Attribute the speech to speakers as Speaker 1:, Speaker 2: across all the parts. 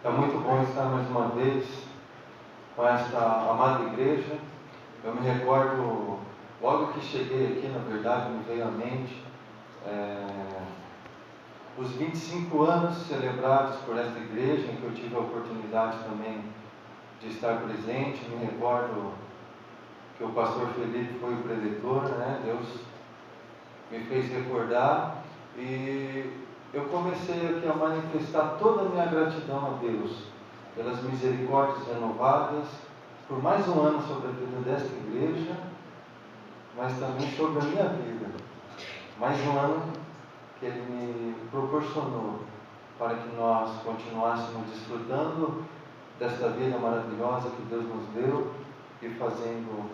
Speaker 1: É muito bom estar mais uma vez com esta amada igreja. Eu me recordo, logo que cheguei aqui, na verdade, me veio à mente os 25 anos celebrados por esta igreja, em que eu tive a oportunidade também de estar presente. Me recordo que o pastor Felipe foi o preletor, Deus me fez recordar, e eu comecei aqui a manifestar toda a minha gratidão a Deus pelas misericórdias renovadas, por mais um ano sobre a vida desta igreja, mas também sobre a minha vida. Mais um ano que Ele me proporcionou para que nós continuássemos desfrutando desta vida maravilhosa que Deus nos deu e fazendo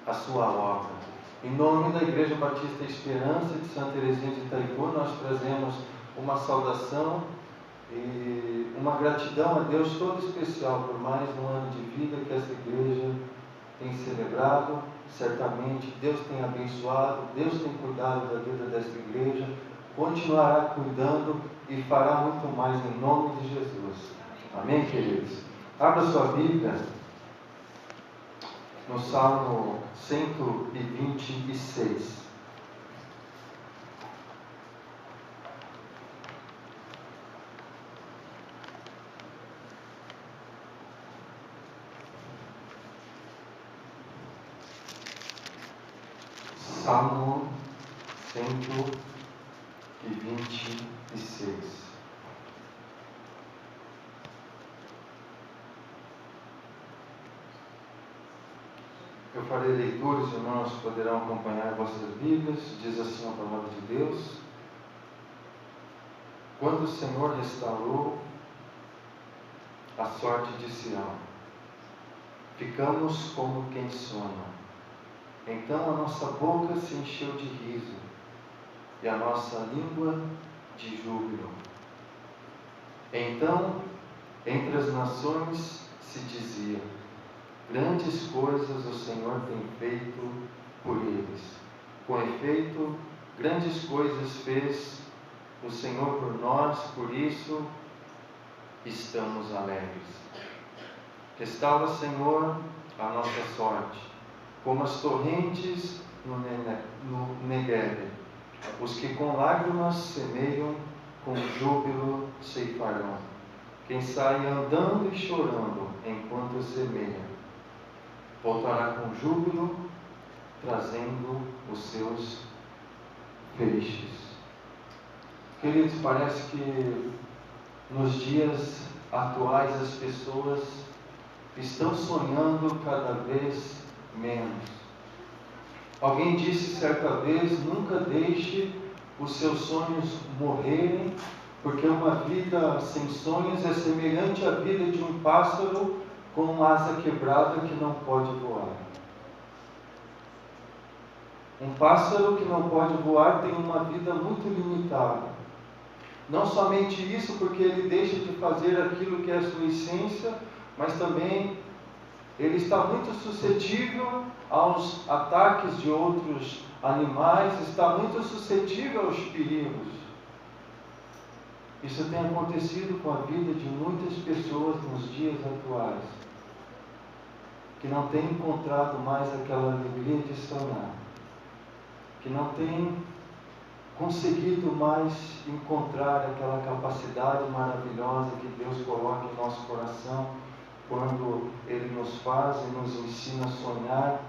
Speaker 1: a sua obra. Em nome da Igreja Batista Esperança de Santa Teresinha de Itaipu, nós trazemos uma saudação e uma gratidão a Deus todo especial por mais um ano de vida que essa igreja tem celebrado. Certamente Deus tem abençoado, Deus tem cuidado da vida dessa igreja, continuará cuidando e fará muito mais em nome de Jesus. Amém, queridos? Abra sua Bíblia no Salmo 126. Salmo 126. Eu farei leitura, os irmãos poderão acompanhar vossas Bíblias. Diz assim a palavra de Deus: quando o Senhor restaurou a sorte de Sião, ficamos como quem sonha. Então a nossa boca se encheu de riso e a nossa língua de júbilo. Então, entre as nações se dizia: grandes coisas o Senhor tem feito por eles. Com efeito, grandes coisas fez o Senhor por nós, por isso estamos alegres. Restaura, Senhor, a nossa sorte, como as torrentes no Neguebe. Os que com lágrimas semeiam, com júbilo ceifarão. Quem sai andando e chorando enquanto semeia, voltará com júbilo, trazendo os seus feixes. Queridos, parece que nos dias atuais as pessoas estão sonhando cada vez menos. Alguém disse certa vez: nunca deixe os seus sonhos morrerem, porque uma vida sem sonhos é semelhante à vida de um pássaro com asa quebrada que não pode voar. Um pássaro que não pode voar tem uma vida muito limitada. Não somente isso, porque ele deixa de fazer aquilo que é a sua essência, mas também ele está muito suscetível aos ataques de outros animais, está muito suscetível aos perigos. Isso tem acontecido com a vida de muitas pessoas nos dias atuais, que não têm encontrado mais aquela alegria de sonhar, que não têm conseguido mais encontrar aquela capacidade maravilhosa que Deus coloca em nosso coração, quando Ele nos faz e nos ensina a sonhar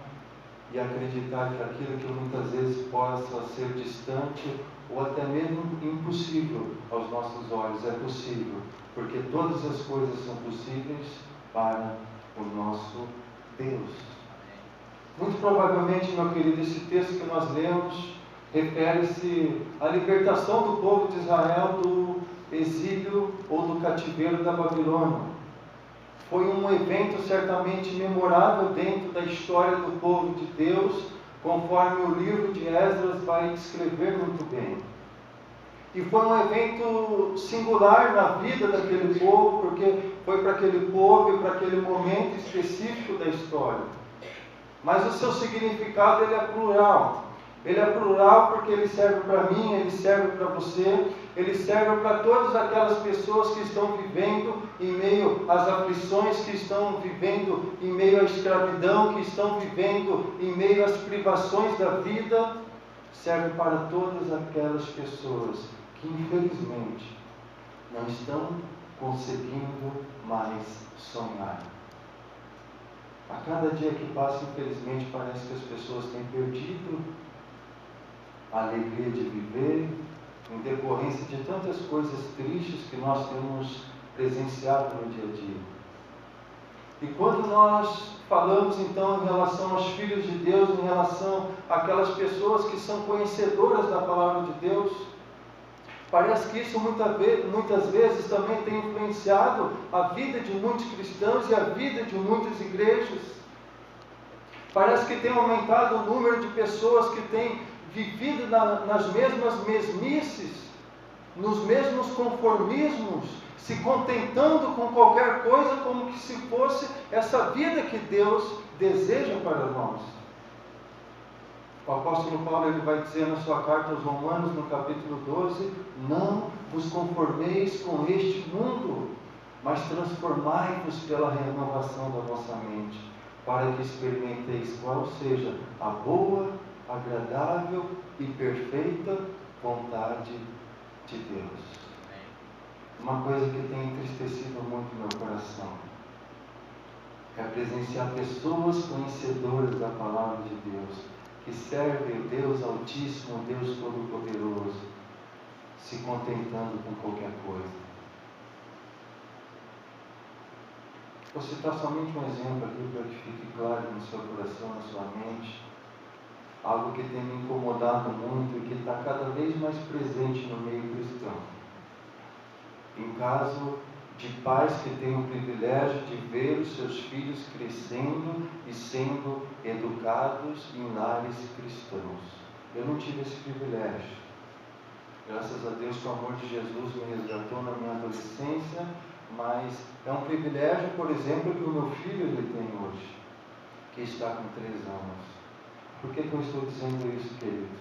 Speaker 1: e acreditar que aquilo que muitas vezes possa ser distante ou até mesmo impossível aos nossos olhos é possível, porque todas as coisas são possíveis para o nosso Deus. Muito provavelmente, meu querido, esse texto que nós lemos refere-se à libertação do povo de Israel do exílio ou do cativeiro da Babilônia. Foi um evento certamente memorável dentro da história do povo de Deus, conforme o livro de Esdras vai descrever muito bem. E foi um evento singular na vida daquele povo, porque foi para aquele povo e para aquele momento específico da história. Mas o seu significado ele é plural. Ele é plural porque ele serve para mim, ele serve para você, ele serve para todas aquelas pessoas que estão vivendo em meio às aflições, que estão vivendo em meio à escravidão, que estão vivendo em meio às privações da vida. Serve para todas aquelas pessoas que infelizmente não estão conseguindo mais sonhar. A cada dia que passa, infelizmente, parece que as pessoas têm perdido a alegria de viver, em decorrência de tantas coisas tristes que nós temos presenciado no dia a dia. E quando nós falamos então em relação aos filhos de Deus, em relação àquelas pessoas que são conhecedoras da palavra de Deus, parece que isso muitas vezes também tem influenciado a vida de muitos cristãos e a vida de muitas igrejas. Parece que tem aumentado o número de pessoas que têm vivido nas mesmas mesmices, nos mesmos conformismos, se contentando com qualquer coisa como que se fosse essa vida que Deus deseja para nós. O apóstolo Paulo ele vai dizer na sua carta aos Romanos, no capítulo 12, não vos conformeis com este mundo, mas transformai-vos pela renovação da vossa mente, para que experimenteis qual seja a boa, agradável e perfeita vontade de Deus. Uma coisa que tem entristecido muito meu coração é presenciar pessoas conhecedoras da palavra de Deus, que servem o Deus Altíssimo, o Deus Todo-Poderoso, se contentando com qualquer coisa. Vou citar somente um exemplo aqui para que fique claro no seu coração, na sua mente. Algo que tem me incomodado muito e que está cada vez mais presente no meio cristão. Em caso de pais que têm o privilégio de ver os seus filhos crescendo e sendo educados em lares cristãos. Eu não tive esse privilégio. Graças a Deus, que o amor de Jesus me resgatou na minha adolescência, mas é um privilégio, por exemplo, que o meu filho ele tem hoje, que está com 3 anos. Por que eu estou dizendo isso, queridos?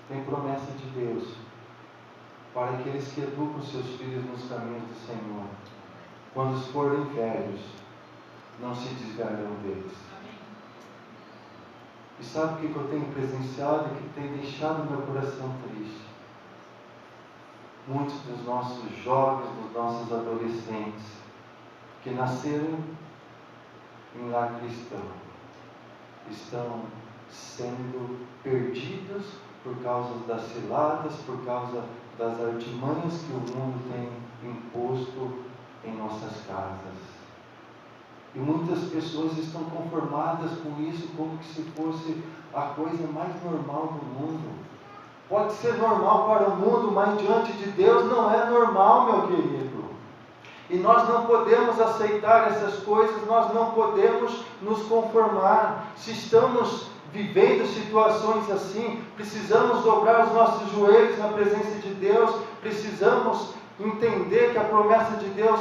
Speaker 1: Tem promessa de Deus para aqueles que educam seus filhos nos caminhos do Senhor. Quando forem velhos, não se desviarão deles. E sabe o que eu tenho presenciado e que tem deixado meu coração triste? Muitos dos nossos jovens, dos nossos adolescentes, que nasceram em lar cristão, estão sendo perdidos por causa das ciladas, por causa das artimanhas que o mundo tem imposto em nossas casas. E muitas pessoas estão conformadas com isso como que se fosse a coisa mais normal do mundo. Pode ser normal para o mundo, mas diante de Deus não é normal, meu querido. E nós não podemos aceitar essas coisas, nós não podemos nos conformar. Se estamos vivendo situações assim, precisamos dobrar os nossos joelhos na presença de Deus, precisamos entender que a promessa de Deus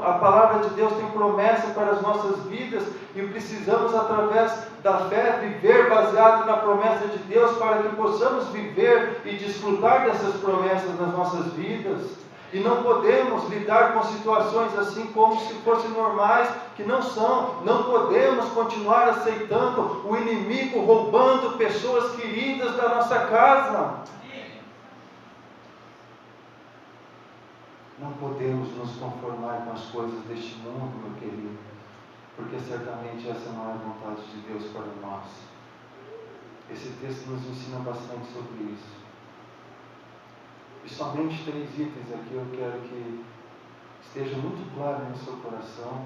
Speaker 1: a palavra de Deus tem promessa para as nossas vidas e precisamos, através da fé, viver baseado na promessa de Deus para que possamos viver e desfrutar dessas promessas nas nossas vidas. E não podemos lidar com situações assim como se fossem normais, que não são. Não podemos continuar aceitando o inimigo roubando pessoas queridas da nossa casa. Não podemos nos conformar com as coisas deste mundo, meu querido, porque certamente essa não é a vontade de Deus para nós. Esse texto nos ensina bastante sobre isso. E somente 3 itens aqui eu quero que esteja muito claro no seu coração,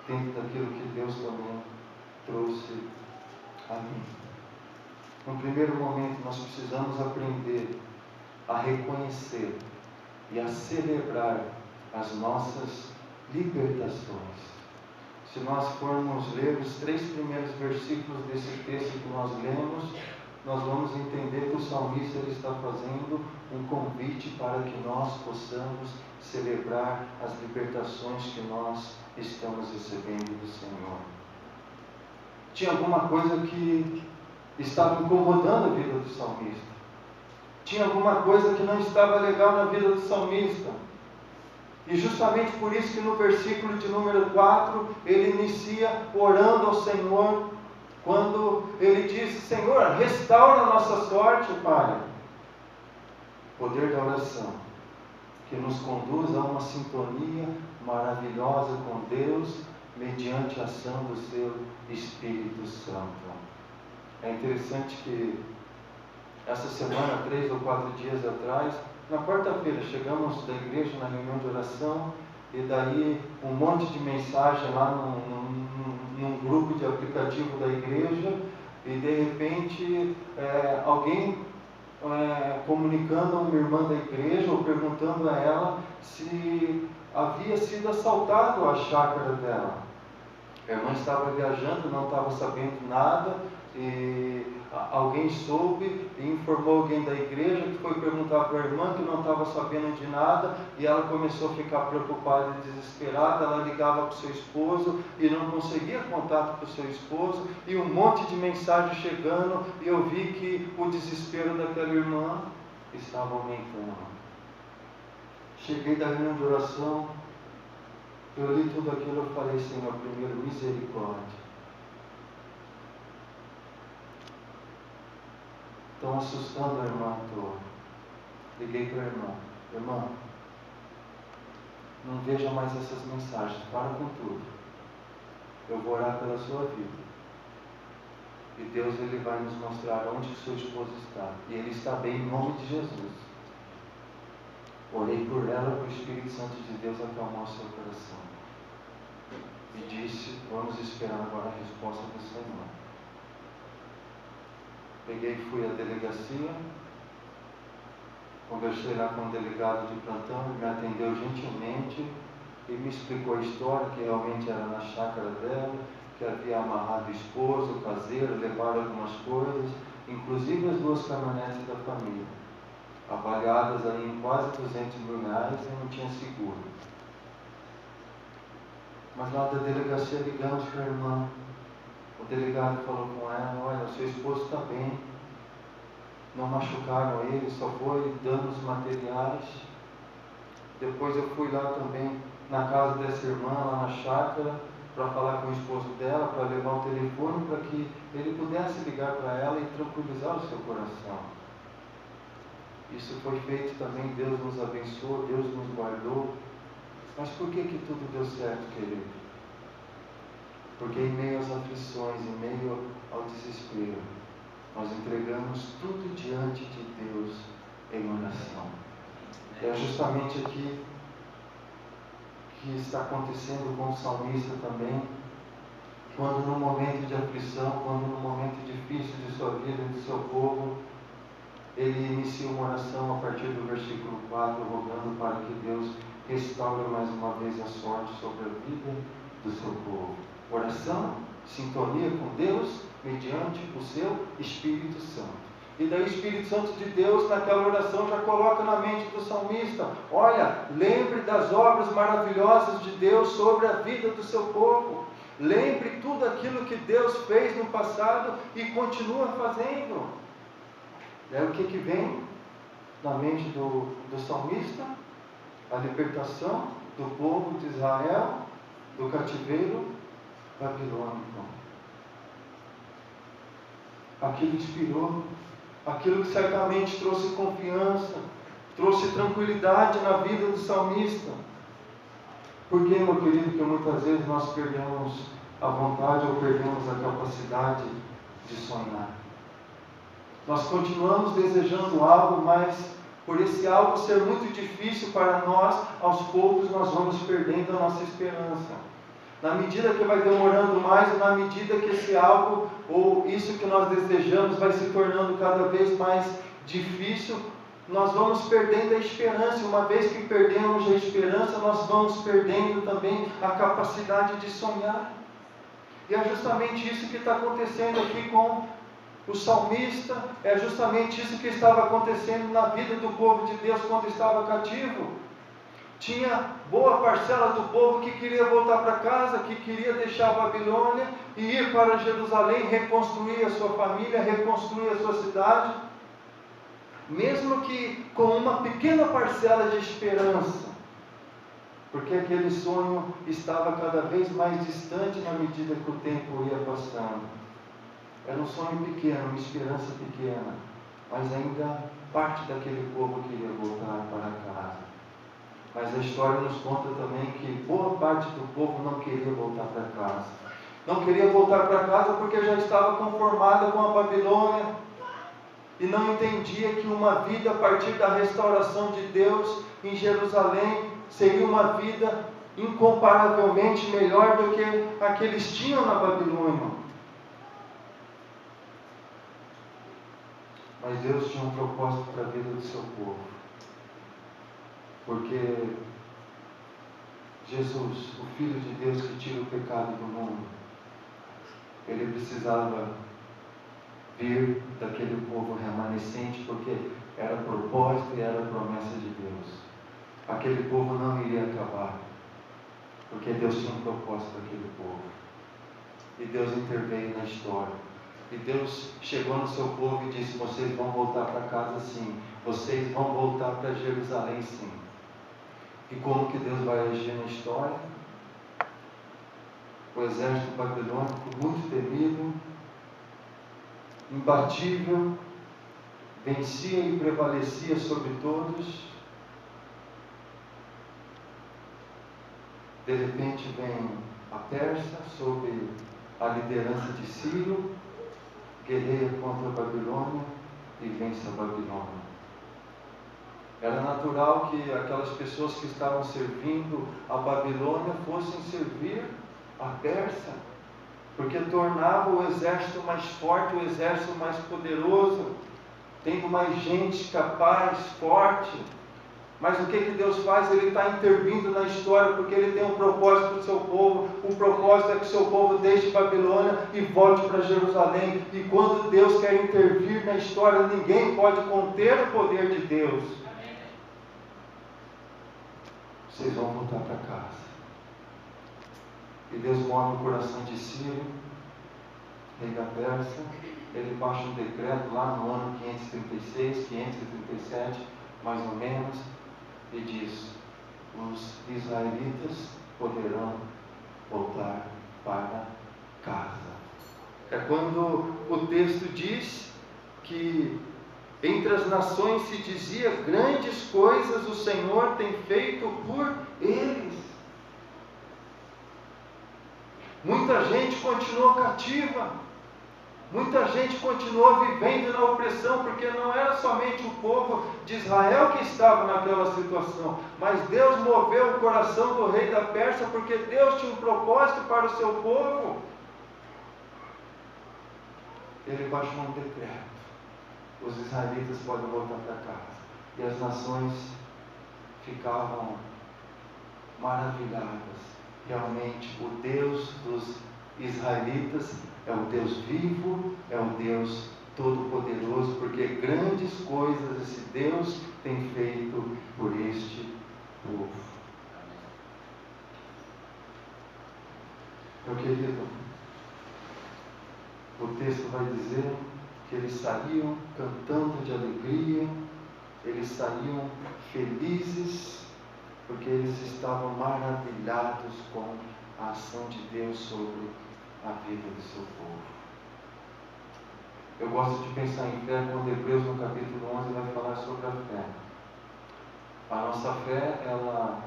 Speaker 1: dentro daquilo que Deus também trouxe a mim. No primeiro momento, nós precisamos aprender a reconhecer e a celebrar as nossas libertações. Se nós formos ler os 3 primeiros versículos desse texto que nós lemos, nós vamos entender que o salmista ele está fazendo um convite para que nós possamos celebrar as libertações que nós estamos recebendo do Senhor. Tinha alguma coisa que estava incomodando a vida do salmista. Tinha alguma coisa que não estava legal na vida do salmista. E justamente por isso que no versículo de número 4, ele inicia orando ao Senhor, quando ele diz: Senhor, restaura a nossa sorte, Pai. Poder da oração, que nos conduz a uma sintonia maravilhosa com Deus, mediante a ação do seu Espírito Santo. É interessante que essa semana, 3 ou 4 dias atrás, na quarta-feira, chegamos da igreja na reunião de oração, e daí um monte de mensagem lá num grupo de aplicativo da igreja, e de repente alguém comunicando a uma irmã da igreja, ou perguntando a ela se havia sido assaltado a chácara dela. A irmã estava viajando, não estava sabendo nada, e alguém soube e informou alguém da igreja, que foi perguntar para a irmã, que não estava sabendo de nada, e ela começou a ficar preocupada e desesperada. Ela ligava para o seu esposo e não conseguia contato para o seu esposo, e um monte de mensagem chegando, e eu vi que o desespero daquela irmã estava aumentando. Cheguei da reunião de oração, eu li tudo aquilo, eu falei: Senhor, primeiro, misericórdia. Estão assustando a irmã toda. Liguei para a irmã: irmã, não veja mais essas mensagens, para com tudo. Eu vou orar pela sua vida. E Deus, Ele vai nos mostrar onde o seu esposo está. E ele está bem, em nome de Jesus. Orei por ela, para o Espírito Santo de Deus acalmar o seu coração. E disse: vamos esperar agora a resposta do Senhor. Peguei e fui à delegacia, conversei lá com o delegado de plantão, ele me atendeu gentilmente e me explicou a história, que realmente era na chácara dela, que havia amarrado o esposo, o caseiro, levaram algumas coisas, inclusive as 2 caminhonetes da família, avaliadas aí em quase R$200 mil e não tinha seguro. Mas lá da delegacia ligamos para a irmã. O delegado falou com ela: olha, o seu esposo está bem, não machucaram ele, só foi danos materiais. Depois eu fui lá também na casa dessa irmã, lá na chácara, para falar com o esposo dela, para levar o telefone, para que ele pudesse ligar para ela e tranquilizar o seu coração. Isso foi feito também, Deus nos abençoou, Deus nos guardou. Mas por que tudo deu certo, querido? Porque em meio às aflições, em meio ao desespero, nós entregamos tudo diante de Deus em oração. É justamente aqui que está acontecendo com o salmista também, quando num momento de aflição, quando num momento difícil de sua vida e do seu povo, ele inicia uma oração a partir do versículo 4, rogando para que Deus restaure mais uma vez a sorte sobre a vida do seu povo. Oração, sintonia com Deus, mediante o seu Espírito Santo. E daí o Espírito Santo de Deus, naquela oração, já coloca na mente do salmista: olha, lembre das obras maravilhosas de Deus sobre a vida do seu povo. Lembre tudo aquilo que Deus fez no passado e continua fazendo. E aí o que vem na mente do salmista? A libertação do povo de Israel do cativeiro babilônico. Aquilo inspirou, aquilo que certamente trouxe confiança, trouxe tranquilidade na vida do salmista. Por que, meu querido, que muitas vezes nós perdemos a vontade ou perdemos a capacidade de sonhar? Nós continuamos desejando algo, mas por esse algo ser muito difícil para nós, aos poucos nós vamos perdendo a nossa esperança. Na medida que vai demorando mais, na medida que esse algo, ou isso que nós desejamos, vai se tornando cada vez mais difícil, nós vamos perdendo a esperança. Uma vez que perdemos a esperança, nós vamos perdendo também a capacidade de sonhar. E é justamente isso que está acontecendo aqui com o salmista, é justamente isso que estava acontecendo na vida do povo de Deus quando estava cativo. Tinha boa parcela do povo que queria voltar para casa, que queria deixar a Babilônia e ir para Jerusalém, reconstruir a sua família, reconstruir a sua cidade. mesmo que com uma pequena parcela de esperança, porque aquele sonho estava cada vez mais distante na medida que o tempo ia passando. Era um sonho pequeno, uma esperança pequena, mas ainda parte daquele povo queria voltar para casa. Mas a história nos conta também que boa parte do povo não queria voltar para casa. Não queria voltar para casa porque já estava conformada com a Babilônia e não entendia que uma vida a partir da restauração de Deus em Jerusalém seria uma vida incomparavelmente melhor do que a que eles tinham na Babilônia. Mas Deus tinha um propósito para a vida do seu povo. Porque Jesus, o Filho de Deus que tira o pecado do mundo, ele precisava vir daquele povo remanescente, porque era propósito e era promessa de Deus. Aquele povo não iria acabar, porque Deus tinha um propósito para aquele povo. E Deus interveio na história. E Deus chegou no seu povo e disse: vocês vão voltar para casa sim, vocês vão voltar para Jerusalém sim. E como que Deus vai agir na história? O exército babilônico, muito temido, imbatível, vencia e prevalecia sobre todos. De repente vem a Pérsia, sob a liderança de Ciro, guerreia contra a Babilônia e vence a Babilônia. Era natural que aquelas pessoas que estavam servindo a Babilônia fossem servir a Pérsia, porque tornava o exército mais forte, o exército mais poderoso, tendo mais gente capaz, forte. Mas o que Deus faz? Ele está intervindo na história, porque Ele tem um propósito para o seu povo. O propósito é que o seu povo deixe Babilônia e volte para Jerusalém. E quando Deus quer intervir na história, ninguém pode conter o poder de Deus. Vocês vão voltar para casa. E Deus move o coração de Ciro, rei da Pérsia. Ele baixa um decreto lá no ano 536, 537, mais ou menos, e diz: os israelitas poderão voltar para casa. É quando o texto diz que entre as nações se dizia: grandes coisas o Senhor tem feito por eles. Muita gente continuou cativa, muita gente continuou vivendo na opressão, porque não era somente o povo de Israel que estava naquela situação, mas Deus moveu o coração do rei da Pérsia, porque Deus tinha um propósito para o seu povo. Ele baixou um decreto: os israelitas podem voltar para casa. E as nações ficavam maravilhadas. Realmente, o Deus dos israelitas é o Deus vivo, é o Deus todo-poderoso, porque grandes coisas esse Deus tem feito por este povo. Meu querido, o texto vai dizer que eles saíam cantando de alegria, eles saíam felizes, porque eles estavam maravilhados com a ação de Deus sobre a vida do seu povo. Eu gosto de pensar em fé quando Hebreus no capítulo 11 vai falar sobre a fé. A nossa fé, ela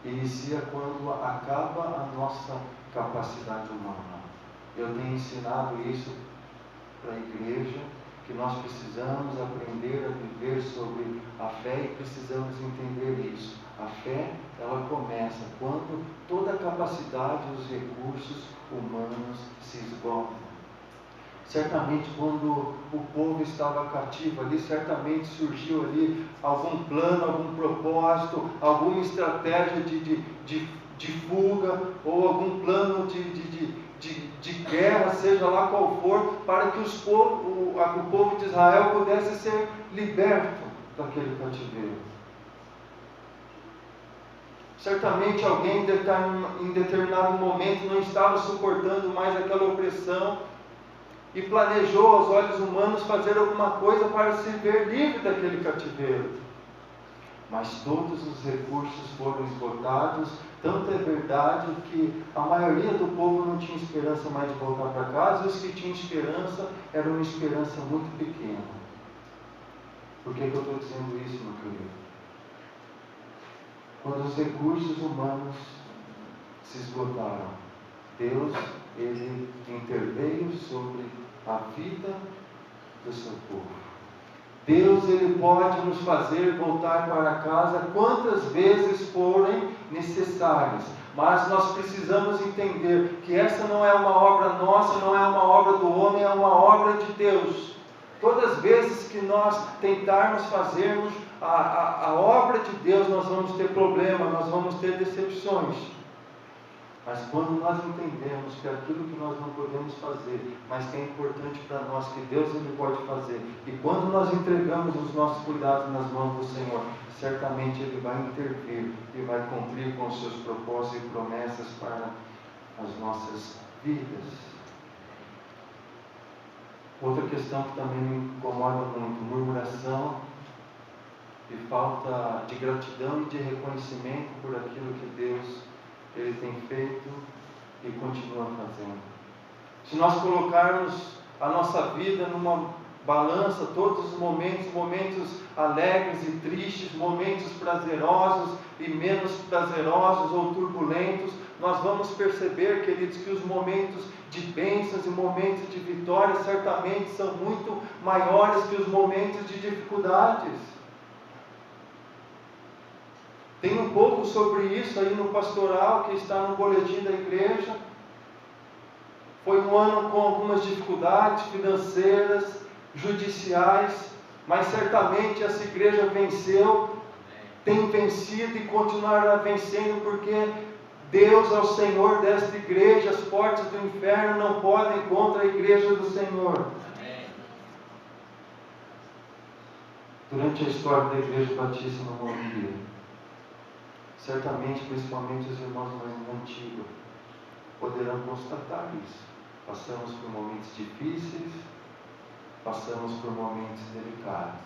Speaker 1: inicia quando acaba a nossa capacidade humana. Eu tenho ensinado isso para a igreja, que nós precisamos aprender a viver sobre a fé e precisamos entender isso. A fé, ela começa quando toda a capacidade e os recursos humanos se esgotam. Certamente quando o povo estava cativo ali, certamente surgiu ali algum plano, algum propósito, alguma estratégia de fuga, ou algum plano de guerra, seja lá qual for, para que o povo de Israel pudesse ser liberto daquele cativeiro. Certamente alguém em determinado momento não estava suportando mais aquela opressão e planejou aos olhos humanos fazer alguma coisa para se ver livre daquele cativeiro. Mas todos os recursos foram esgotados, tanto é verdade que a maioria do povo não tinha esperança mais de voltar para casa, e os que tinham esperança, era uma esperança muito pequena. Por que eu estou dizendo isso, meu querido? Quando os recursos humanos se esgotaram, Deus, Ele interveio sobre a vida do seu povo. Deus, Ele pode nos fazer voltar para casa quantas vezes forem necessárias, mas nós precisamos entender que essa não é uma obra nossa, não é uma obra do homem, é uma obra de Deus. Todas as vezes que nós tentarmos fazermos a obra de Deus, nós vamos ter problemas, nós vamos ter decepções. Mas quando nós entendemos que aquilo que nós não podemos fazer, mas que é importante para nós, que Deus Ele pode fazer, e quando nós entregamos os nossos cuidados nas mãos do Senhor, certamente Ele vai intervir e vai cumprir com os seus propósitos e promessas para as nossas vidas. Outra questão que também me incomoda muito: murmuração e falta de gratidão e de reconhecimento por aquilo que Deus Ele tem feito e continua fazendo. Se nós colocarmos a nossa vida numa balança, todos os momentos alegres e tristes, momentos prazerosos e menos prazerosos ou turbulentos, nós vamos perceber, queridos, que os momentos de bênçãos e momentos de vitória certamente são muito maiores que os momentos de dificuldades. Tem um pouco sobre isso aí no pastoral, que está no boletim da igreja. Foi um ano com algumas dificuldades financeiras, judiciais, mas certamente essa igreja venceu, tem vencido e continuará vencendo, porque Deus é o Senhor desta igreja. As portas do inferno não podem contra a igreja do Senhor. Durante a história da Igreja Batista no Morumbi, certamente, principalmente os irmãos mais antigos, poderão constatar isso. Passamos por momentos difíceis, passamos por momentos delicados.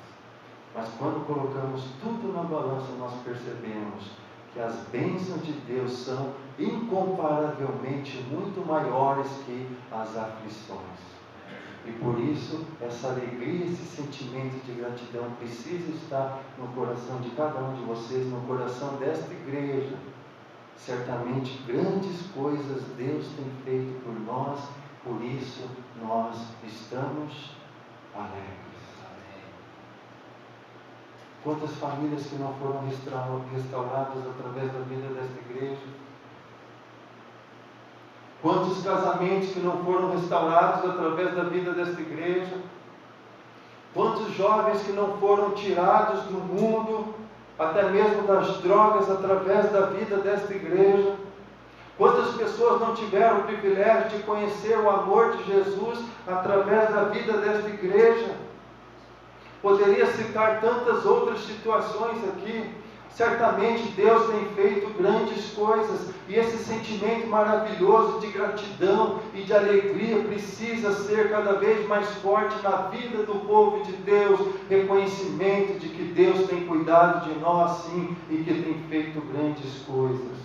Speaker 1: Mas quando colocamos tudo na balança, nós percebemos que as bênçãos de Deus são incomparavelmente muito maiores que as aflições. E por isso, essa alegria, esse sentimento de gratidão precisa estar no coração de cada um de vocês, no coração desta igreja. Certamente, grandes coisas Deus tem feito por nós, por isso nós estamos alegres. Quantas famílias que não foram restauradas através da vida desta igreja? Quantos casamentos que não foram restaurados através da vida desta igreja? Quantos jovens que não foram tirados do mundo, até mesmo das drogas, através da vida desta igreja? Quantas pessoas não tiveram o privilégio de conhecer o amor de Jesus através da vida desta igreja? Poderia citar tantas outras situações aqui. Certamente Deus tem feito grandes coisas, e esse sentimento maravilhoso de gratidão e de alegria precisa ser cada vez mais forte na vida do povo de Deus. Reconhecimento de que Deus tem cuidado de nós, sim, e que tem feito grandes coisas.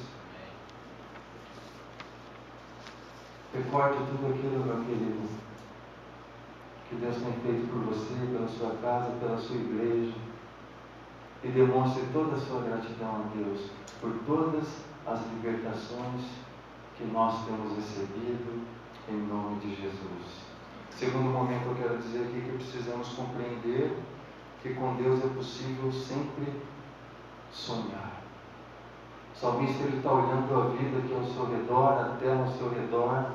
Speaker 1: Recorde tudo aquilo, meu querido, que Deus tem feito por você, pela sua casa, pela sua igreja. E demonstre toda a sua gratidão a Deus por todas as libertações que nós temos recebido, em nome de Jesus. Segundo momento, eu quero dizer aqui que precisamos compreender que com Deus é possível sempre sonhar. O salmista, ele está olhando a vida aqui ao seu redor, a terra ao seu redor.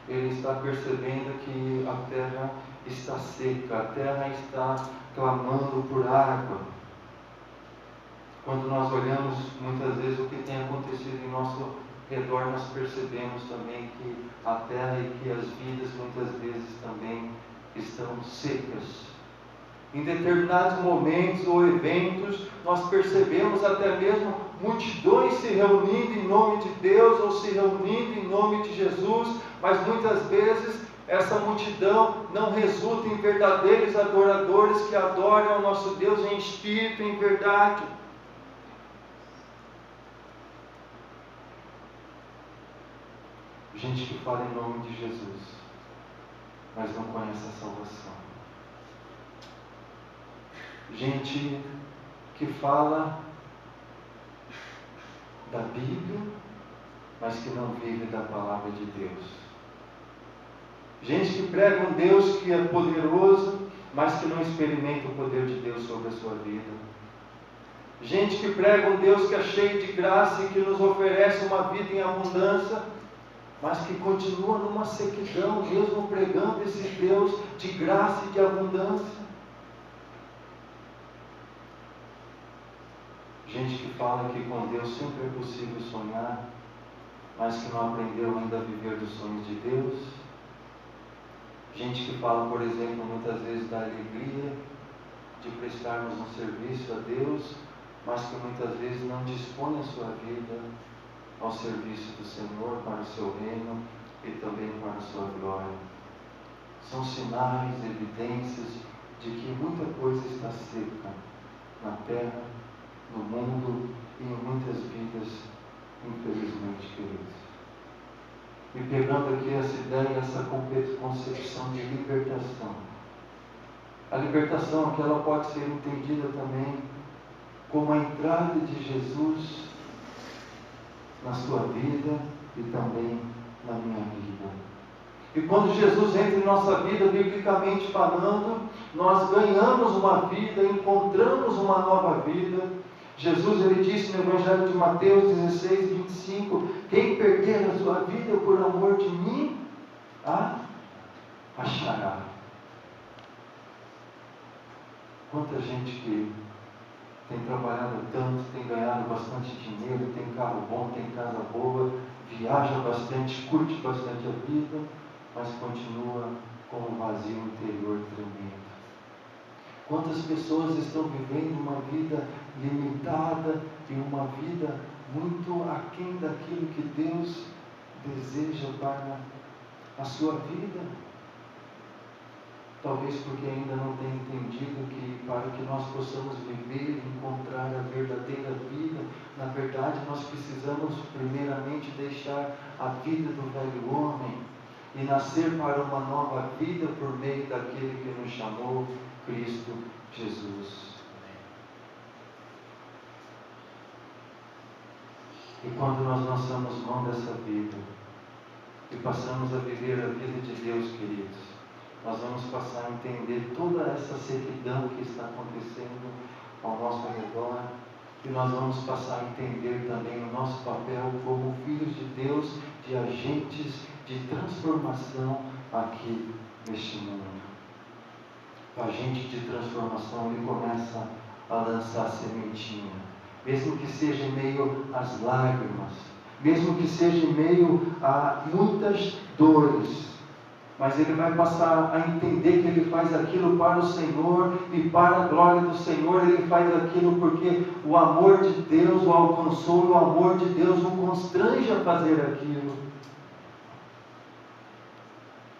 Speaker 1: Ele está percebendo que a terra está seca, a terra está clamando por água. Quando nós olhamos muitas vezes o que tem acontecido em nosso redor, nós percebemos também que a terra e que as vidas muitas vezes também estão secas. Em determinados momentos ou eventos, nós percebemos até mesmo multidões se reunindo em nome de Deus ou se reunindo em nome de Jesus, mas muitas vezes essa multidão não resulta em verdadeiros adoradores que adoram ao nosso Deus em espírito e em verdade. Gente que fala em nome de Jesus, mas não conhece a salvação. Gente que fala da Bíblia, mas que não vive da palavra de Deus. Gente que prega um Deus que é poderoso, mas que não experimenta o poder de Deus sobre a sua vida. Gente que prega um Deus que é cheio de graça e que nos oferece uma vida em abundância, mas que continua numa sequidão, mesmo pregando esse Deus de graça e de abundância. Gente que fala que com Deus sempre é possível sonhar, mas que não aprendeu ainda a viver dos sonhos de Deus. Gente que fala, por exemplo, muitas vezes da alegria de prestarmos um serviço a Deus, mas que muitas vezes não dispõe a sua vida ao serviço do Senhor, para o seu reino e também para a sua glória. São sinais, evidências de que muita coisa está seca na terra, no mundo e em muitas vidas, infelizmente, queridos. E pegando aqui essa ideia, essa concepção de libertação. A libertação aqui ela pode ser entendida também como a entrada de Jesus na sua vida e também na minha vida. E quando Jesus entra em nossa vida, biblicamente falando, nós ganhamos uma vida, encontramos uma nova vida. Jesus, ele disse no Evangelho de Mateus 16, 25, quem perder a sua vida por amor de mim, a achará. Quanta gente que tem trabalhado tanto, tem ganhado bastante dinheiro, tem carro bom, tem casa boa, viaja bastante, curte bastante a vida, mas continua com um vazio interior tremendo. Quantas pessoas estão vivendo uma vida limitada e uma vida muito aquém daquilo que Deus deseja para a sua vida? Talvez porque ainda não tem entendido que para que nós possamos viver e encontrar a verdadeira vida, na verdade nós precisamos primeiramente deixar a vida do velho homem e nascer para uma nova vida por meio daquele que nos chamou, Cristo Jesus. E quando nós lançamos mão dessa vida e passamos a viver a vida de Deus, queridos, nós vamos passar a entender toda essa sequidão que está acontecendo ao nosso redor, e nós vamos passar a entender também o nosso papel como filhos de Deus, de agentes de transformação aqui neste mundo. O agente de transformação, ele começa a lançar sementinha, mesmo que seja em meio às lágrimas, mesmo que seja em meio a muitas dores, mas ele vai passar a entender que ele faz aquilo para o Senhor e para a glória do Senhor. Ele faz aquilo porque o amor de Deus o alcançou, e o amor de Deus o constrange a fazer aquilo.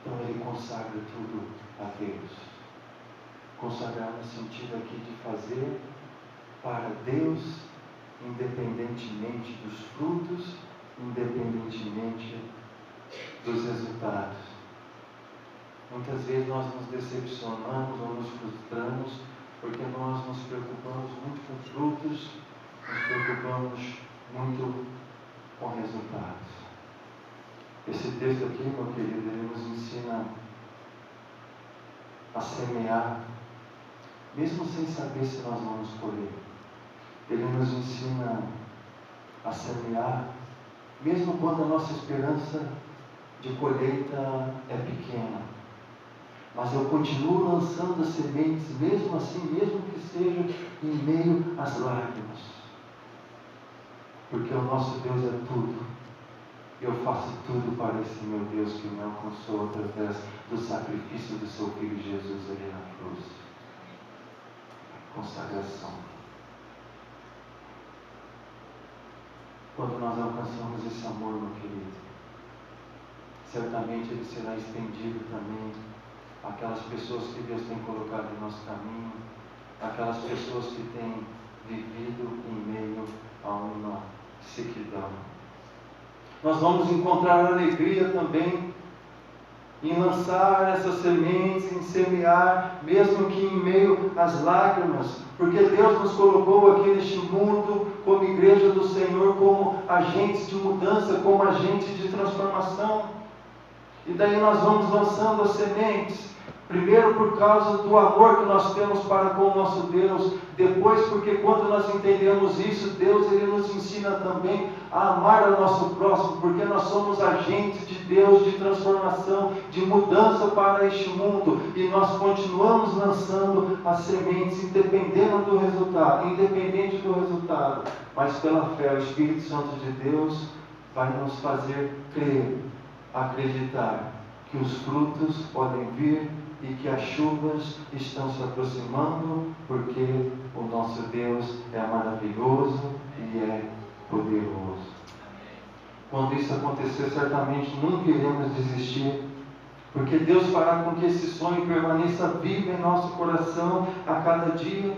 Speaker 1: Então ele consagra tudo a Deus. Consagrar no sentido aqui de fazer para Deus, independentemente dos frutos, independentemente dos resultados. Muitas vezes nós nos decepcionamos ou nos frustramos porque nós nos preocupamos muito com frutos, nos preocupamos muito com resultados. Esse texto aqui, meu querido, ele nos ensina a semear, mesmo sem saber se nós vamos colher. Ele nos ensina a semear, mesmo quando a nossa esperança de colheita é pequena. Mas eu continuo lançando as sementes, mesmo assim, mesmo que seja em meio às lágrimas. Porque o nosso Deus é tudo. Eu faço tudo para esse meu Deus que me alcançou através do sacrifício do seu Filho Jesus ali na cruz. Consagração. Quando nós alcançamos esse amor, meu querido, certamente ele será estendido também aquelas pessoas que Deus tem colocado em nosso caminho, aquelas pessoas que têm vivido em meio a uma sequidão. Nós vamos encontrar alegria também em lançar essas sementes, em semear, mesmo que em meio às lágrimas, porque Deus nos colocou aqui neste mundo como igreja do Senhor, como agentes de mudança, como agentes de transformação. E daí nós vamos lançando as sementes, primeiro por causa do amor que nós temos para com o nosso Deus, depois porque quando nós entendemos isso, Deus ele nos ensina também a amar o nosso próximo, porque nós somos agentes de Deus, de transformação, de mudança para este mundo, e nós continuamos lançando as sementes, independente do resultado, mas pela fé, o Espírito Santo de Deus vai nos fazer crer, acreditar que os frutos podem vir e que as chuvas estão se aproximando, porque o nosso Deus é maravilhoso e é poderoso. Quando isso acontecer, certamente nunca iremos desistir, porque Deus fará com que esse sonho permaneça vivo em nosso coração a cada dia.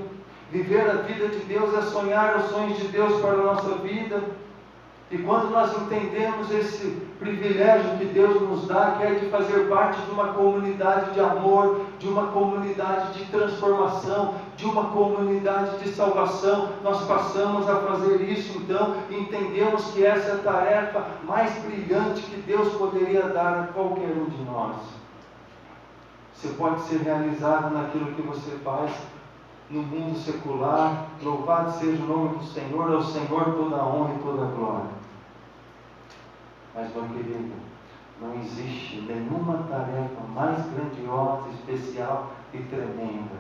Speaker 1: Viver a vida de Deus é sonhar os sonhos de Deus para a nossa vida. E quando nós entendemos esse privilégio que Deus nos dá, que é de fazer parte de uma comunidade de amor, de uma comunidade de transformação, de uma comunidade de salvação, nós passamos a fazer isso então, e entendemos que essa é a tarefa mais brilhante que Deus poderia dar a qualquer um de nós. Você pode ser realizado naquilo que você faz no mundo secular. Louvado seja o nome do Senhor, ao Senhor toda a honra e toda a glória. Mas, meu querido, não existe nenhuma tarefa mais grandiosa, especial e tremenda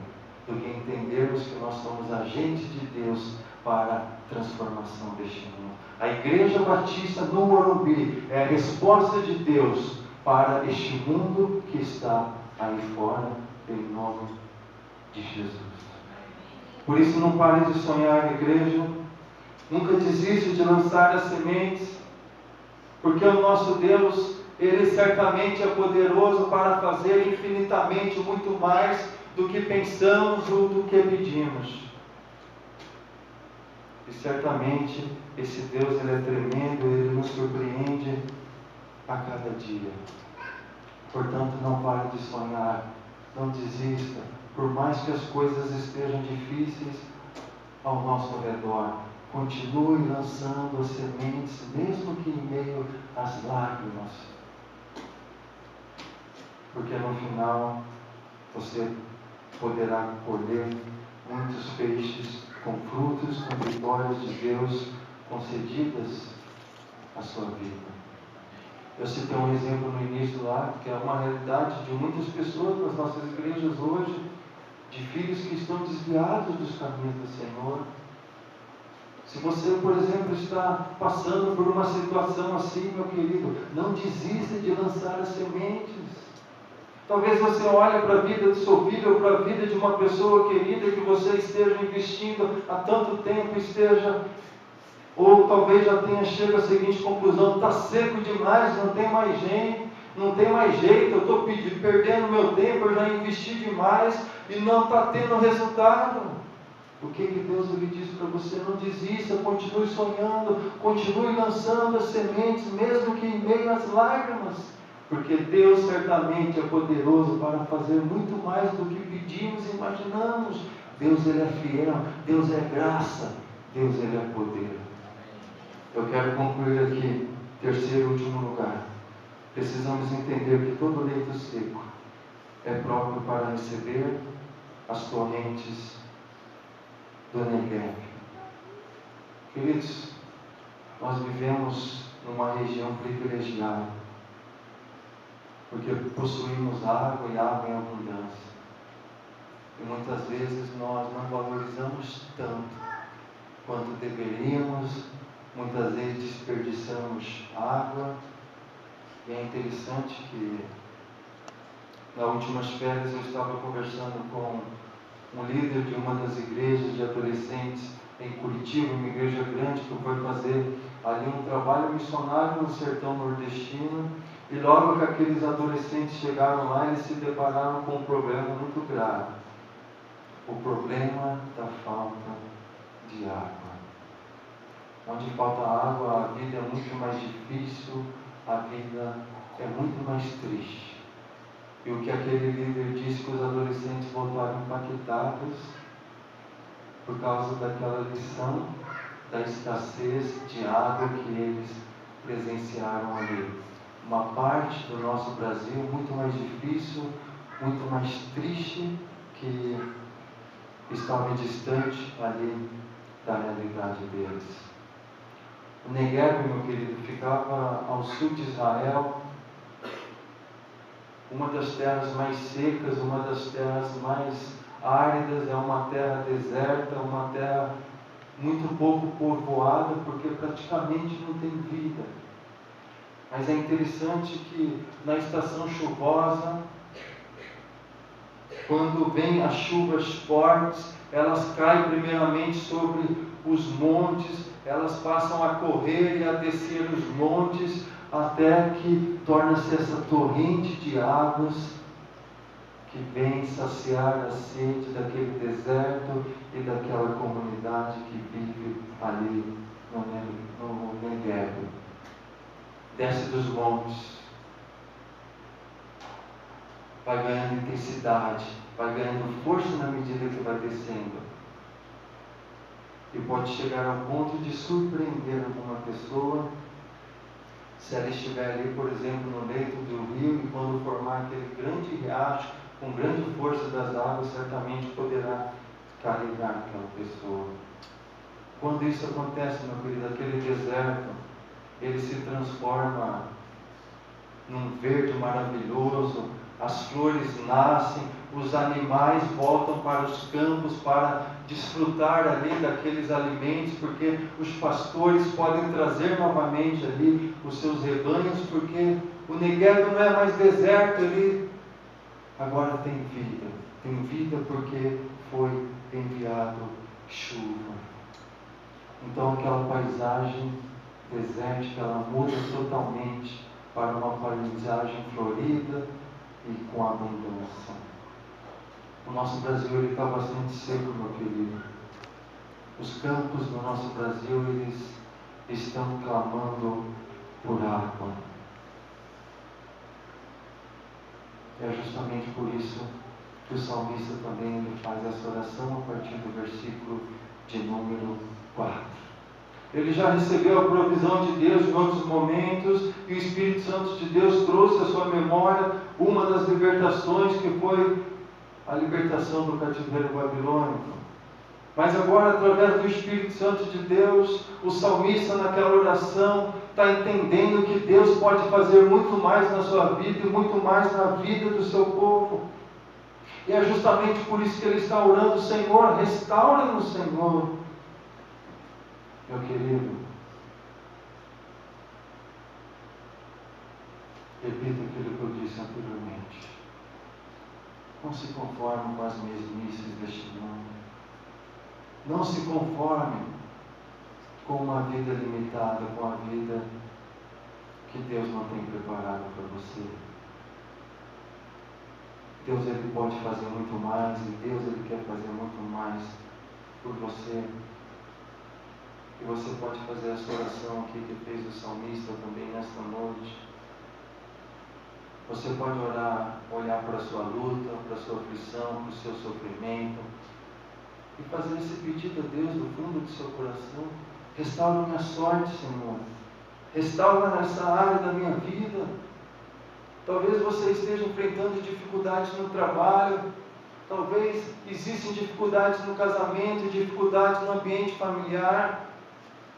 Speaker 1: do que entendermos que nós somos agentes de Deus para a transformação deste mundo. A Igreja Batista no Morumbi é a resposta de Deus para este mundo que está aí fora, em nome de Jesus. Por isso, não pare de sonhar, igreja. Nunca desista de lançar as sementes, porque o nosso Deus, Ele certamente é poderoso para fazer infinitamente muito mais do que pensamos ou do que pedimos. E certamente esse Deus ele é tremendo, Ele nos surpreende a cada dia. Portanto, não pare de sonhar, não desista, por mais que as coisas estejam difíceis ao nosso redor. Continue lançando as sementes, mesmo que em meio às lágrimas. Porque no final você poderá colher muitos feixes com frutos, com vitórias de Deus concedidas à sua vida. Eu citei um exemplo no início lá, que é uma realidade de muitas pessoas nas nossas igrejas hoje, de filhos que estão desviados dos caminhos do Senhor. Se você, por exemplo, está passando por uma situação assim, meu querido, não desista de lançar as sementes. Talvez você olhe para a vida do seu filho ou para a vida de uma pessoa querida que você esteja investindo há tanto tempo, ou talvez já tenha chegado à seguinte conclusão: está seco demais, não tem mais gente, não tem mais jeito, eu estou perdendo meu tempo, eu já investi demais e não está tendo resultado. O que Deus lhe diz para você? Não desista, continue sonhando, continue lançando as sementes, mesmo que em meio às lágrimas, porque Deus certamente é poderoso para fazer muito mais do que pedimos e imaginamos. Deus ele é fiel, Deus é graça, Deus ele é poder. Eu quero concluir aqui, terceiro e último lugar. Precisamos entender que todo leito seco é próprio para receber as torrentes do Negev. Queridos, nós vivemos numa região privilegiada, porque possuímos água e água em abundância. E muitas vezes nós não valorizamos tanto quanto deveríamos, muitas vezes desperdiçamos água. E é interessante que nas últimas férias eu estava conversando com um líder de uma das igrejas de adolescentes em Curitiba, uma igreja grande que foi fazer ali um trabalho missionário no sertão nordestino, e logo que aqueles adolescentes chegaram lá, eles se depararam com um problema muito grave, o problema da falta de água. Onde falta água, a vida é muito mais difícil, a vida é muito mais triste. E o que aquele líder disse, que os adolescentes voltaram impactados por causa daquela lição da escassez de água que eles presenciaram ali. Uma parte do nosso Brasil muito mais difícil, muito mais triste, que estava distante ali da realidade deles. O Negueb, meu querido, ficava ao sul de Israel, uma das terras mais secas, uma das terras mais áridas, é uma terra deserta, uma terra muito pouco povoada, porque praticamente não tem vida. Mas é interessante que na estação chuvosa, quando vem as chuvas fortes, elas caem primeiramente sobre os montes, elas passam a correr e a descer os montes, até que torna-se essa torrente de águas que vem saciar a sede daquele deserto e daquela comunidade que vive ali no Negueb. Desce dos montes, vai ganhando intensidade, vai ganhando força na medida que vai descendo. E pode chegar ao ponto de surpreender alguma pessoa, se ela estiver ali, por exemplo, no leito do rio, e quando formar aquele grande riacho, com grande força das águas, certamente poderá carregar aquela pessoa. Quando isso acontece, meu querido, aquele deserto, ele se transforma num verde maravilhoso, as flores nascem, os animais voltam para os campos para desfrutar ali daqueles alimentos, porque os pastores podem trazer novamente ali os seus rebanhos, porque o Negueb não é mais deserto, ele agora tem vida porque foi enviado chuva. Então aquela paisagem desértica, ela muda totalmente para uma paisagem florida e com abundância. O nosso Brasil ele está bastante seco, meu querido. Os campos do nosso Brasil, eles estão clamando por água. É justamente por isso que o salmista também ele faz essa oração a partir do versículo de número 4. Ele já recebeu a provisão de Deus em outros momentos, e o Espírito Santo de Deus trouxe à sua memória uma das libertações, que foi a libertação do cativeiro babilônico. Mas agora, através do Espírito Santo de Deus, o salmista naquela oração está entendendo que Deus pode fazer muito mais na sua vida e muito mais na vida do seu povo. E é justamente por isso que ele está orando: Senhor, restaura-nos, Senhor. Meu querido, repita aquilo que eu disse anteriormente. Não se conforme com as mesmices deste mundo. Não se conforme com uma vida limitada, com a vida que Deus não tem preparado para você. Deus ele pode fazer muito mais, e Deus ele quer fazer muito mais por você. E você pode fazer essa oração aqui que fez o salmista também nesta noite. Você pode orar, olhar para a sua luta, para a sua aflição, para o seu sofrimento, e fazer esse pedido a Deus do fundo do seu coração: restaura minha sorte, Senhor. Restaura nessa área da minha vida. Talvez você esteja enfrentando dificuldades no trabalho, talvez existem dificuldades no casamento, dificuldades no ambiente familiar,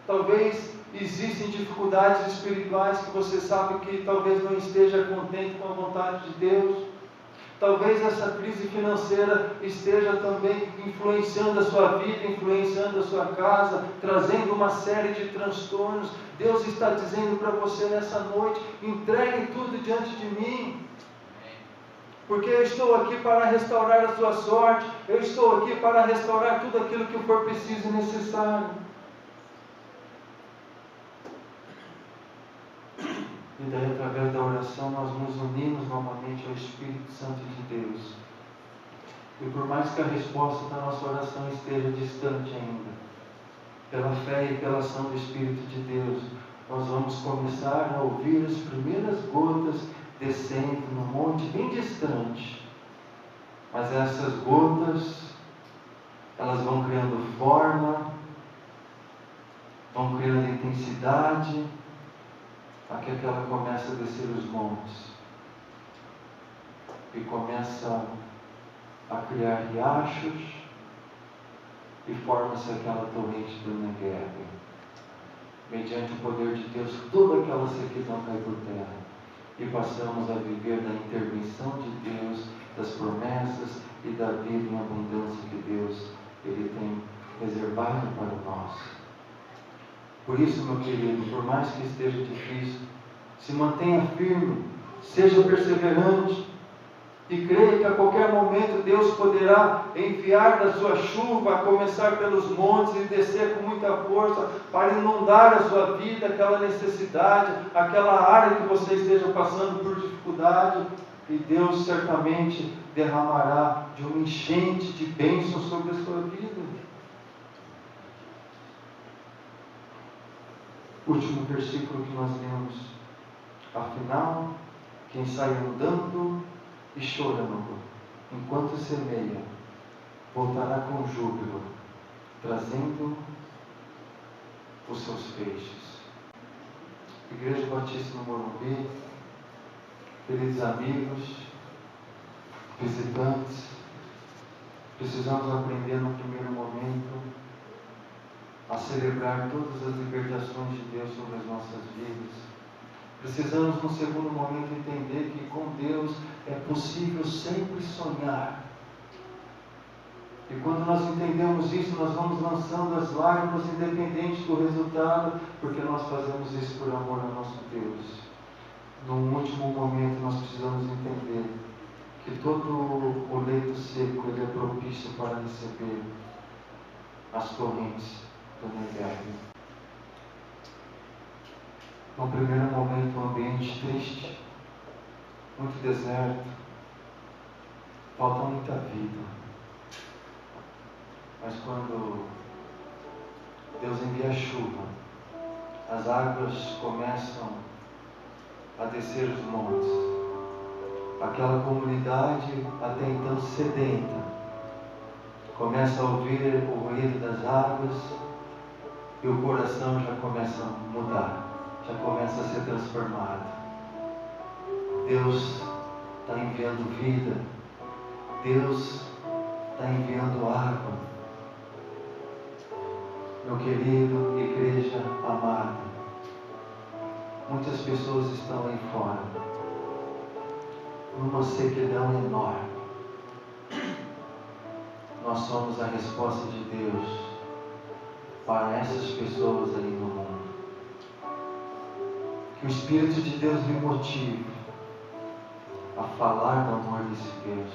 Speaker 1: talvez existem dificuldades espirituais que você sabe que talvez não esteja contente com a vontade de Deus. Talvez essa crise financeira esteja também influenciando a sua vida, influenciando a sua casa, trazendo uma série de transtornos. Deus está dizendo para você nessa noite: entregue tudo diante de mim. porque eu estou aqui para restaurar a sua sorte, eu estou aqui para restaurar tudo aquilo que for preciso e necessário. E daí, através da oração, nós nos unimos novamente ao Espírito Santo de Deus. E por mais que a resposta da nossa oração esteja distante ainda, pela fé e pela ação do Espírito de Deus, nós vamos começar a ouvir as primeiras gotas descendo no monte bem distante. Mas essas gotas, elas vão criando forma, vão criando intensidade, até que ela começa a descer os montes e começa a criar riachos e forma-se aquela torrente do Negev. Mediante o poder de Deus, toda aquela sequidão cai por terra e passamos a viver da intervenção de Deus, das promessas e da vida em abundância que Deus Ele tem reservado para nós. Por isso, meu querido, por mais que esteja difícil, se mantenha firme, seja perseverante e creia que a qualquer momento Deus poderá enviar da sua chuva, a começar pelos montes e descer com muita força para inundar a sua vida, aquela necessidade, aquela área que você esteja passando por dificuldade, e Deus certamente derramará de uma enchente de bênçãos sobre a sua vida. Último versículo que nós lemos: afinal, quem sai andando e chorando, enquanto semeia, voltará com júbilo, trazendo os seus feixes. Igreja Batista no Morumbi, queridos amigos, visitantes, precisamos aprender no primeiro momento a celebrar todas as libertações de Deus sobre as nossas vidas. Precisamos, no segundo momento, entender que com Deus é possível sempre sonhar. E quando nós entendemos isso, nós vamos lançando as lágrimas independente do resultado, porque nós fazemos isso por amor ao nosso Deus. Num último momento, nós precisamos entender que todo o leito seco ele é propício para receber as torrentes do Negev. No primeiro momento, um ambiente triste, muito deserto, falta muita vida. Mas quando Deus envia a chuva, as águas começam a descer os montes. Aquela comunidade, até então sedenta, começa a ouvir o ruído das águas e o coração já começa a mudar. Já começa a ser transformado. Deus está enviando vida. Deus está enviando água. Meu querido, igreja amada, muitas pessoas estão aí fora, numa sequidão enorme. Nós somos a resposta de Deus para essas pessoas aí no mundo. Que o Espírito de Deus lhe motive a falar do amor desse Deus.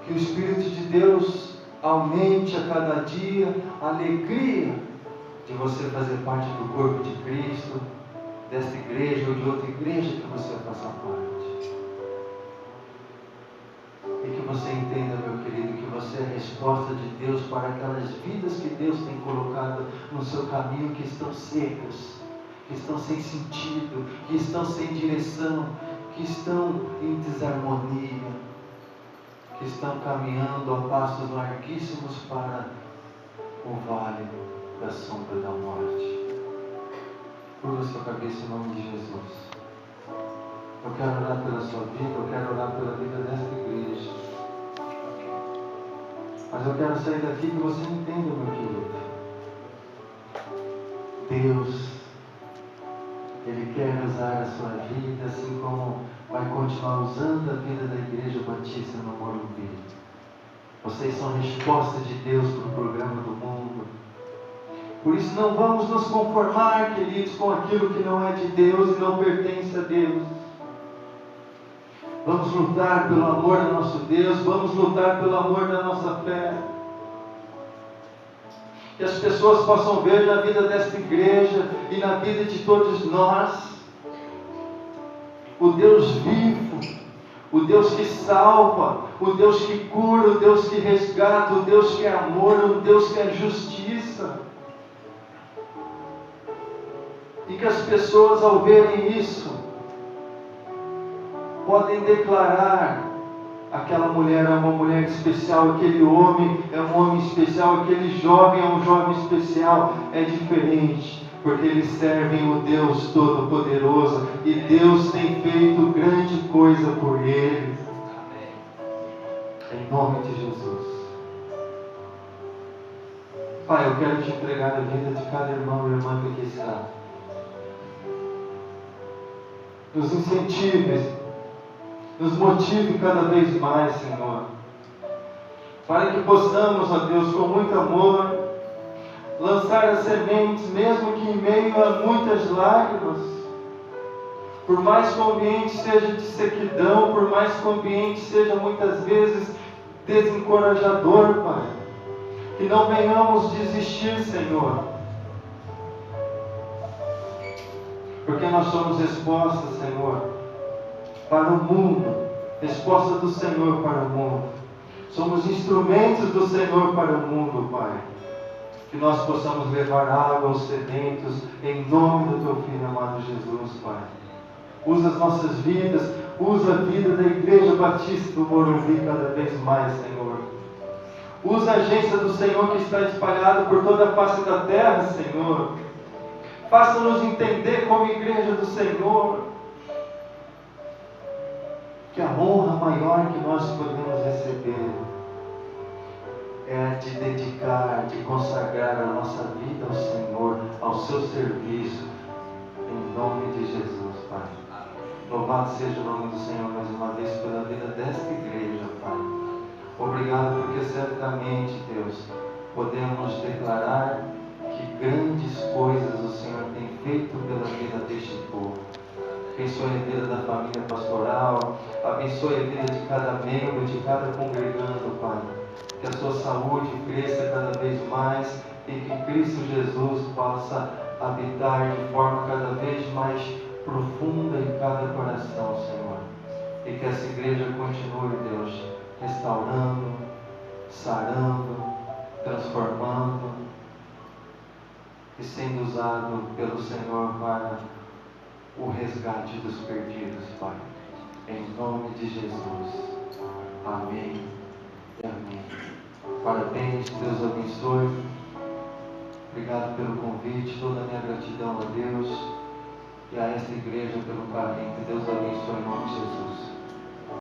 Speaker 1: Que o Espírito de Deus aumente a cada dia a alegria de você fazer parte do corpo de Cristo, desta igreja ou de outra igreja que você faça parte. E que você entenda, meu querido, que você é a resposta de Deus para aquelas vidas que Deus tem colocado no seu caminho que estão secas, que estão sem sentido, que estão sem direção, que estão em desarmonia, que estão caminhando a passos larguíssimos para o vale da sombra da morte. Curva sua cabeça em nome de Jesus. Eu quero orar pela sua vida, eu quero orar pela vida desta igreja. Mas eu quero sair daqui que você entenda, meu querido. Deus, Ele quer usar a sua vida, assim como vai continuar usando a vida da Igreja Batista no Morumbi. Vocês são a resposta de Deus para o programa do mundo. Por isso não vamos nos conformar, queridos, com aquilo que não é de Deus e não pertence a Deus. Vamos lutar pelo amor do nosso Deus, vamos lutar pelo amor da nossa fé. Que as pessoas possam ver na vida desta igreja e na vida de todos nós o Deus vivo, o Deus que salva, o Deus que cura, o Deus que resgata, o Deus que é amor, o Deus que é justiça. E que as pessoas, ao verem isso, podem declarar: aquela mulher é uma mulher especial, aquele homem é um homem especial, aquele jovem é um jovem especial. É diferente, porque eles servem o Deus Todo-Poderoso, e Deus tem feito grande coisa por eles. Em nome de Jesus. Pai, eu quero te entregar a vida de cada irmão e irmã que aqui está. Nos incentive, nos motive cada vez mais, Senhor, para que possamos, ó Deus, com muito amor, lançar as sementes, mesmo que em meio a muitas lágrimas. Por mais que o ambiente seja de sequidão, por mais que o ambiente seja muitas vezes desencorajador, Pai, que não venhamos desistir, Senhor, porque nós somos respostas, Senhor, para o mundo, resposta do Senhor para o mundo. Somos instrumentos do Senhor para o mundo, Pai. Que nós possamos levar água aos sedentos, em nome do Teu Filho amado Jesus, Pai. Usa as nossas vidas, usa a vida da Igreja Batista do Morumbi cada vez mais, Senhor. Usa a agência do Senhor que está espalhada por toda a face da terra, Senhor. Faça-nos entender como Igreja do Senhor que a honra maior que nós podemos receber é de dedicar, de consagrar a nossa vida ao Senhor, ao seu serviço, em nome de Jesus, Pai. Louvado seja o nome do Senhor mais uma vez pela vida desta igreja, Pai. Obrigado porque certamente, Deus, podemos declarar que grandes coisas o Senhor tem feito pela vida deste povo. Abençoe a vida da família pastoral, abençoe a vida de cada membro, de cada congregando, Pai. Que a sua saúde cresça cada vez mais e que Cristo Jesus possa habitar de forma cada vez mais profunda em cada coração, Senhor. E que essa igreja continue, Deus, restaurando, sarando, transformando e sendo usado pelo Senhor para o resgate dos perdidos, Pai. Em nome de Jesus. Amém e amém. Parabéns, Deus abençoe. Obrigado pelo convite, toda a minha gratidão a Deus e a esta igreja pelo carinho. Que Deus abençoe em nome de Jesus.